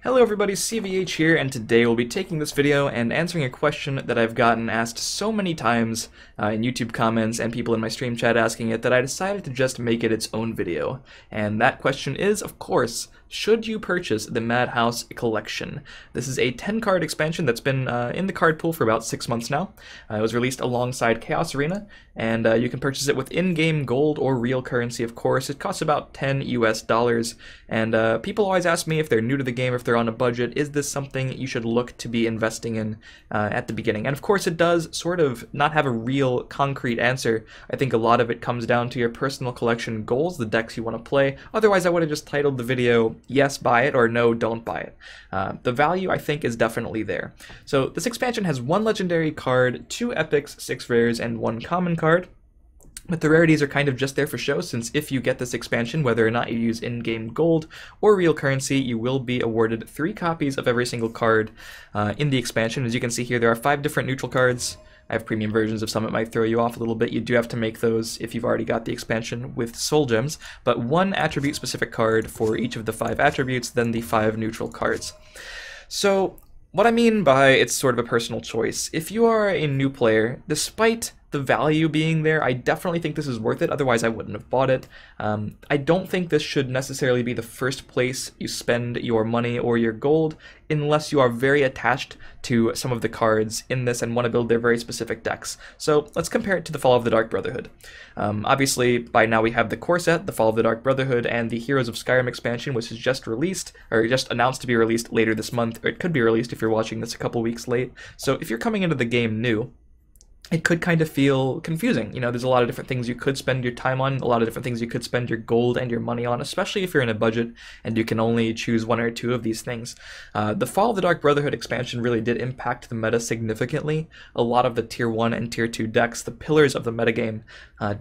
Hello everybody, CVH here, and today we'll be taking this video and answering a question that I've gotten asked so many times in YouTube comments and people in my stream chat asking it that I decided to just make it its own video. And that question is, of course, should you purchase the Madhouse collection? This is a 10-card expansion that's been in the card pool for about 6 months now. It was released alongside Chaos Arena, and you can purchase it with in-game gold or real currency, of course. It costs about $10 US, and people always ask me if they're new to the game, if they're on a budget, is this something you should look to be investing in at the beginning? And of course it does sort of not have a real concrete answer. I think a lot of it comes down to your personal collection goals, the decks you want to play. Otherwise I would have just titled the video, yes, buy it, or no, don't buy it. The value, I think, is definitely there. So this expansion has 1 legendary card, 2 epics, 6 rares, and 1 common card. But the rarities are kind of just there for show, since if you get this expansion, whether or not you use in-game gold or real currency, you will be awarded 3 copies of every single card in the expansion. As you can see here, there are 5 different neutral cards. I have premium versions of some. It might throw you off a little bit. You do have to make those if you've already got the expansion with soul gems, but 1 attribute-specific card for each of the 5 attributes, then the 5 neutral cards. So what I mean by it's sort of a personal choice, if you are a new player, despite the value being there, I definitely think this is worth it, otherwise I wouldn't have bought it. I don't think this should necessarily be the first place you spend your money or your gold, unless you are very attached to some of the cards in this and want to build their very specific decks. So let's compare it to the Fall of the Dark Brotherhood. Obviously, by now we have the core set, the Fall of the Dark Brotherhood, and the Heroes of Skyrim expansion, which is just released, or just announced to be released later this month, or it could be released if you're watching this a couple weeks late. So if you're coming into the game new, it could kind of feel confusing. You know, there's a lot of different things you could spend your time on, a lot of different things you could spend your gold and your money on, especially if you're in a budget and you can only choose 1 or 2 of these things. The Fall of the Dark Brotherhood expansion really did impact the meta significantly. A lot of the tier 1 and tier 2 decks, the pillars of the metagame,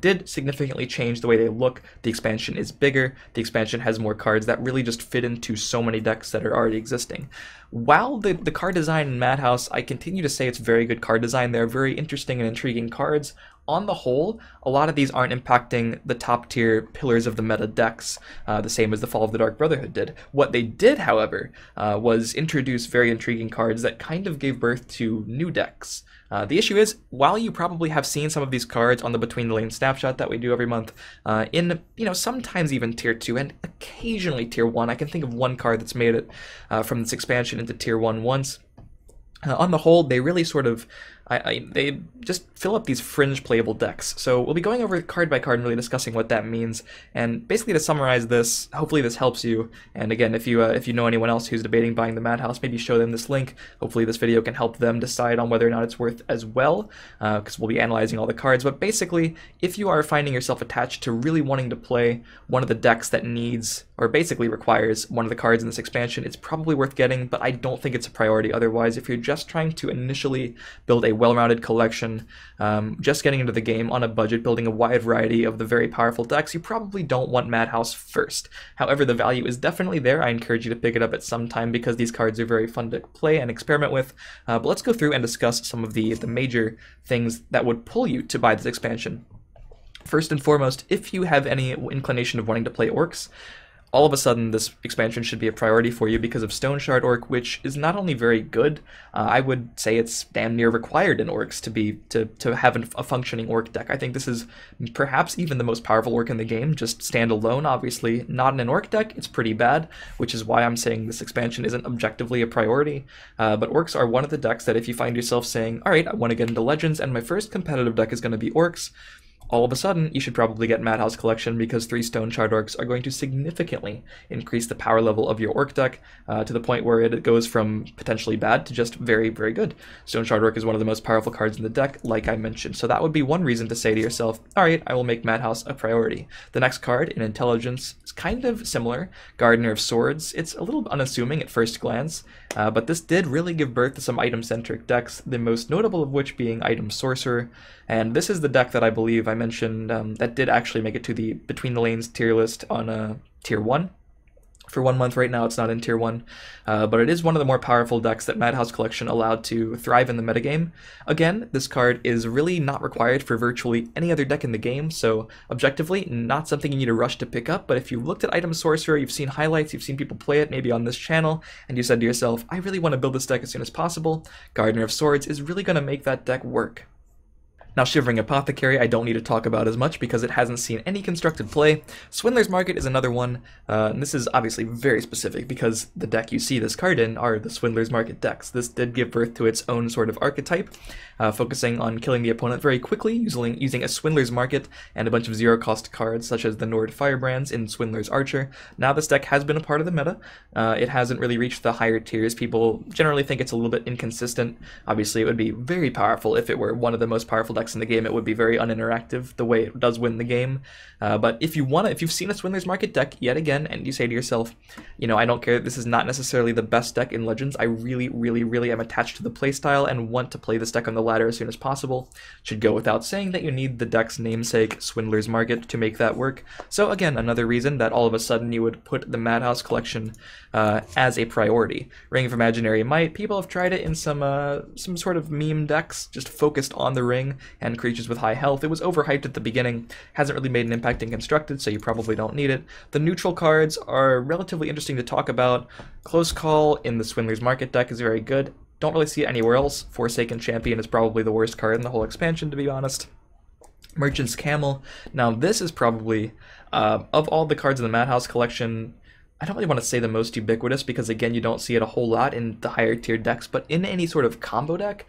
did significantly change the way they look. The expansion is bigger, the expansion has more cards that really just fit into so many decks that are already existing. While the card design in Madhouse, I continue to say it's very good card design. They're very interesting and intriguing cards. On the whole, a lot of these aren't impacting the top tier pillars of the meta decks, the same as the Fall of the Dark Brotherhood did. What they did, however, was introduce very intriguing cards that kind of gave birth to new decks. The issue is, while you probably have seen some of these cards on the Between the Lanes snapshot that we do every month, in, sometimes even tier 2 and occasionally tier 1, I can think of 1 card that's made it from this expansion into tier 1 once. On the whole, they really sort of, they just fill up these fringe playable decks. So we'll be going over card by card and really discussing what that means. And basically to summarize this, hopefully this helps you. And again, if you know anyone else who's debating buying the Madhouse, maybe show them this link. Hopefully this video can help them decide on whether or not it's worth as well, because we'll be analyzing all the cards. But basically, if you are finding yourself attached to really wanting to play one of the decks that needs, or basically requires, one of the cards in this expansion, it's probably worth getting, but I don't think it's a priority otherwise. If you're just trying to initially build a well-rounded collection, just getting into the game on a budget, building a wide variety of the very powerful decks, you probably don't want Madhouse first. However, the value is definitely there. I encourage you to pick it up at some time because these cards are very fun to play and experiment with. But let's go through and discuss some of the major things that would pull you to buy this expansion. First and foremost, if you have any inclination of wanting to play orcs, all of a sudden this expansion should be a priority for you because of Stone Shard Orc, which is not only very good, I would say it's damn near required in orcs to have a functioning orc deck. I think this is perhaps even the most powerful orc in the game, just standalone. Obviously not in an orc deck, it's pretty bad, which is why I'm saying this expansion isn't objectively a priority. But orcs are one of the decks that if you find yourself saying, alright, I want to get into Legends and my first competitive deck is going to be orcs, all of a sudden, you should probably get Madhouse Collection because 3 Stone Shard Orcs are going to significantly increase the power level of your orc deck to the point where it goes from potentially bad to just very, very good. Stone Shard Orc is one of the most powerful cards in the deck, like I mentioned, so that would be one reason to say to yourself, alright, I will make Madhouse a priority. The next card in Intelligence is kind of similar, Gardener of Swords. It's a little unassuming at first glance, but this did really give birth to some item-centric decks, the most notable of which being Item Sorcerer, and this is the deck that I believe I mentioned that did actually make it to the Between the Lanes tier list on tier 1. For 1 month right now, it's not in tier 1, but it is one of the more powerful decks that Madhouse Collection allowed to thrive in the metagame. Again, this card is really not required for virtually any other deck in the game, so objectively, not something you need to rush to pick up, but if you've looked at Item Sorcerer, you've seen highlights, you've seen people play it, maybe on this channel, and you said to yourself, I really want to build this deck as soon as possible, Gardener of Swords is really going to make that deck work. Now, Shivering Apothecary I don't need to talk about as much because it hasn't seen any constructed play. Swindler's Market is another one, and this is obviously very specific because the deck you see this card in are the Swindler's Market decks. This did give birth to its own sort of archetype, focusing on killing the opponent very quickly using a Swindler's Market and a bunch of zero-cost cards such as the Nord Firebrands in Swindler's Archer. Now this deck has been a part of the meta. It hasn't really reached the higher tiers. People generally think it's a little bit inconsistent. Obviously, it would be very powerful if it were one of the most powerful decks in the game. It would be very uninteractive the way it does win the game. But if you've seen a Swindler's Market deck yet again, and you say to yourself, you know, I don't care, this is not necessarily the best deck in Legends, I really am attached to the playstyle and want to play this deck on the ladder as soon as possible, should go without saying that you need the deck's namesake, Swindler's Market, to make that work. So again, another reason that all of a sudden you would put the Madhouse Collection as a priority. Ring of Imaginary Might, people have tried it in some sort of meme decks, just focused on the ring and creatures with high health. It was overhyped at the beginning, hasn't really made an impact in Constructed, so you probably don't need it. The neutral cards are relatively interesting to talk about. Close Call in the Swindler's Market deck is very good. Don't really see it anywhere else. Forsaken Champion is probably the worst card in the whole expansion, to be honest. Merchant's Camel. Now this is probably, of all the cards in the Madhouse Collection, I don't really want to say the most ubiquitous because, again, you don't see it a whole lot in the higher tier decks, but in any sort of combo deck,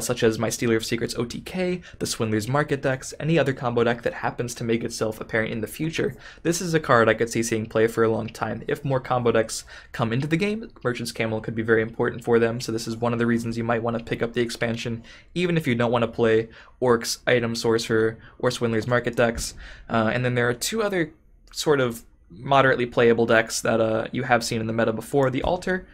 such as my Stealer of Secrets OTK, the Swindler's Market decks, any other combo deck that happens to make itself apparent in the future, this is a card I could see seeing play for a long time. If more combo decks come into the game, Merchant's Camel could be very important for them, so this is one of the reasons you might want to pick up the expansion, even if you don't want to play Orcs, Item Sorcerer, or Swindler's Market decks. And then there are two other sort of moderately playable decks that you have seen in the meta before. The Altar,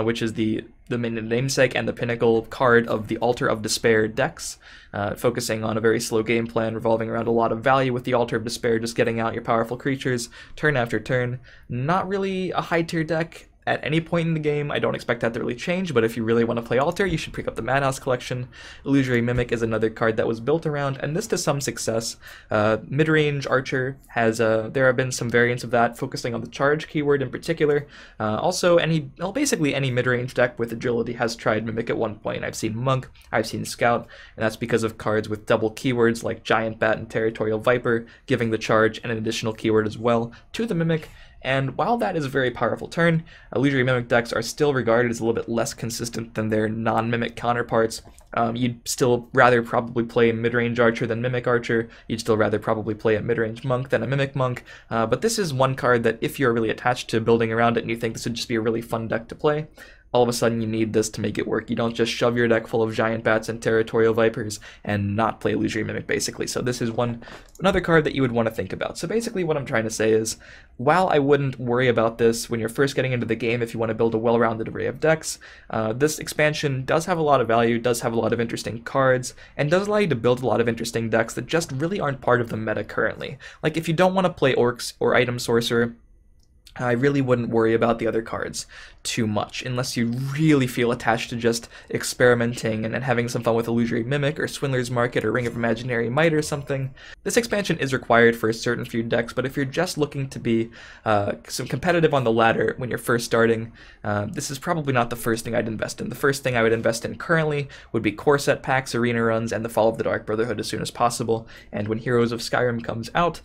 which is the namesake and the pinnacle card of the Altar of Despair decks, focusing on a very slow game plan revolving around a lot of value with the Altar of Despair, just getting out your powerful creatures turn after turn. Not really a high tier deck at any point in the game. I don't expect that to really change, but if you really want to play Altar, you should pick up the Madhouse Collection. Illusionary Mimic is another card that was built around, and this to some success. Mid-range Archer has, there have been some variants of that, focusing on the charge keyword in particular. Also, basically any mid-range deck with agility has tried Mimic at one point. I've seen Monk, I've seen Scout, and that's because of cards with double keywords like Giant Bat and Territorial Viper, giving the charge and an additional keyword as well to the Mimic. And while that is a very powerful turn, Illusionary Mimic decks are still regarded as a little bit less consistent than their non-Mimic counterparts. You'd still rather probably play mid-range Archer than Mimic Archer. You'd still rather probably play a mid-range Monk than a Mimic Monk. But this is one card that if you're really attached to building around it and you think this would just be a really fun deck to play, all of a sudden you need this to make it work. You don't just shove your deck full of Giant Bats and Territorial Vipers and not play Illusionary Mimic, basically. So this is another card that you would want to think about. So basically what I'm trying to say is, while I wouldn't worry about this when you're first getting into the game if you want to build a well-rounded array of decks, this expansion does have a lot of value, does have a lot of interesting cards, and does allow you to build a lot of interesting decks that just really aren't part of the meta currently. Like, if you don't want to play Orcs or Item Sorcerer, I really wouldn't worry about the other cards too much, unless you really feel attached to just experimenting and then having some fun with Illusionary Mimic or Swindler's Market or Ring of Imaginary Might or something. This expansion is required for a certain few decks, but if you're just looking to be some competitive on the ladder when you're first starting, this is probably not the first thing I'd invest in. The first thing I would invest in currently would be core set packs, arena runs, and the Fall of the Dark Brotherhood as soon as possible, and when Heroes of Skyrim comes out,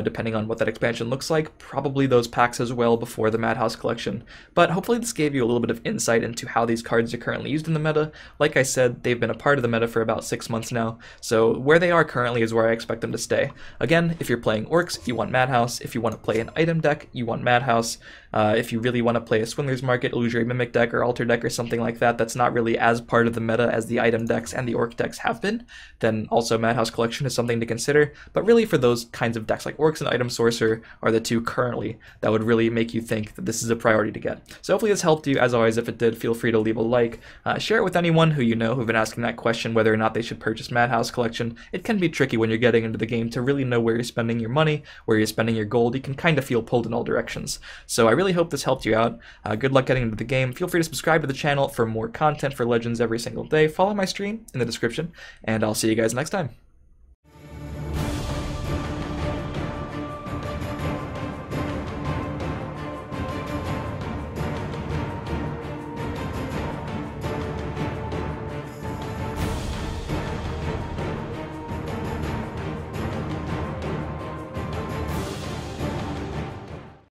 depending on what that expansion looks like, probably those packs as well before the Madhouse Collection. But hopefully this gave you a little bit of insight into how these cards are currently used in the meta. Like I said, they've been a part of the meta for about 6 months now, so where they are currently is where I expect them to stay. Again, if you're playing Orcs, you want Madhouse. If you want to play an item deck, you want Madhouse. If you really want to play a Swindler's Market, Illusionary Mimic deck, or Altar deck or something like that, that's not really as part of the meta as the item decks and the Orc decks have been, then also Madhouse Collection is something to consider. But really for those kinds of decks like Orcs and Item Sorcerer are the two currently that would really make you think that this is a priority to get. So hopefully this helped you. As always, if it did, feel free to leave a like. Share it with anyone who you know who've been asking that question, whether or not they should purchase Madhouse Collection. It can be tricky when you're getting into the game to really know where you're spending your money, where you're spending your gold. You can kind of feel pulled in all directions. So I really really hope this helped you out. Good luck getting into the game. Feel free to subscribe to the channel for more content for Legends every single day. Follow my stream in the description, and I'll see you guys next time.